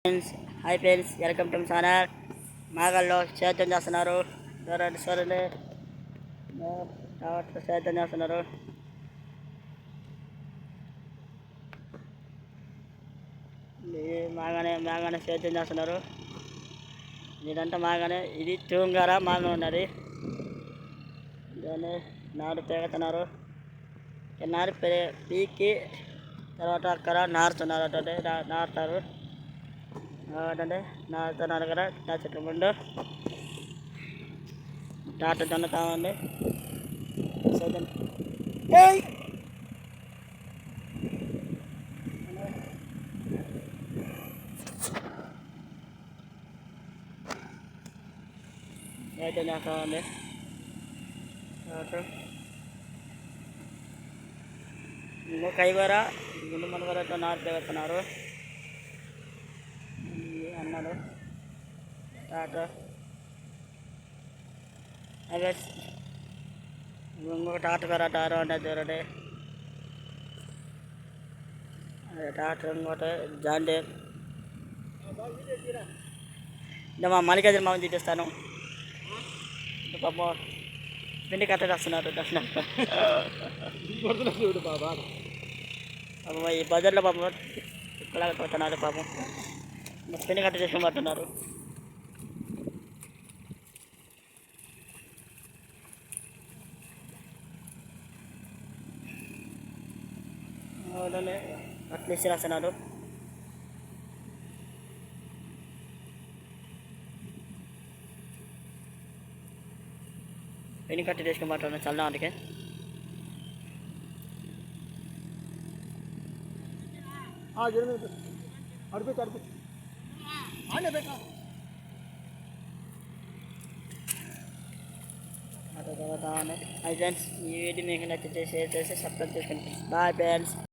Friends, hi friends, welcome to channel. మాగల్లో సేద్యం చేస్తున్నారు. సరే సేద్యం చేస్తున్నారు. మాగానే సేద్యం చేస్తున్నారు. ఇదంతా మాగానే. ఇది తూంగార మాగా ఉన్నది. దాన్ని నారు పెడుతున్నారు. నారు పీకి తర్వాత అక్కడ నారుతున్నారు. అంటే నారుతారు. అంటే నాటుతున్నారు కదా. నా చెట్ల ముందు టాట దున్నుతామండి. అయితే చేస్తామండి. ఇంకో కైవర గుండు మనవరతో నాటు పెడుతున్నారు అన్నాడు. టాట అదే ఇంకొక టాటకర టారు అంటే చూడండి. అదే టాటర్ ఇంకోటి జాండే. మా మల్లికార్జున మామని చూపిస్తాను. పాప పిండి కట్ట వస్తున్నారు. పాపం ఈ బజార్లో పాపం ఇక్కలాగా పోతున్నారు. పాపం పిండి కట్ట చేసుకుని పడుతున్నారు. అట్లా ఇచ్చి రాస్తున్నారు. పిండి కట్ట చేసుకుని పడుతున్నారు చల్లడానికి. అయితే ఫ్రెండ్స్, ఈ వీడియో మీకు నచ్చితే షేర్ చేసి సబ్స్క్రైబ్ చేసుకోండి. Bye friends.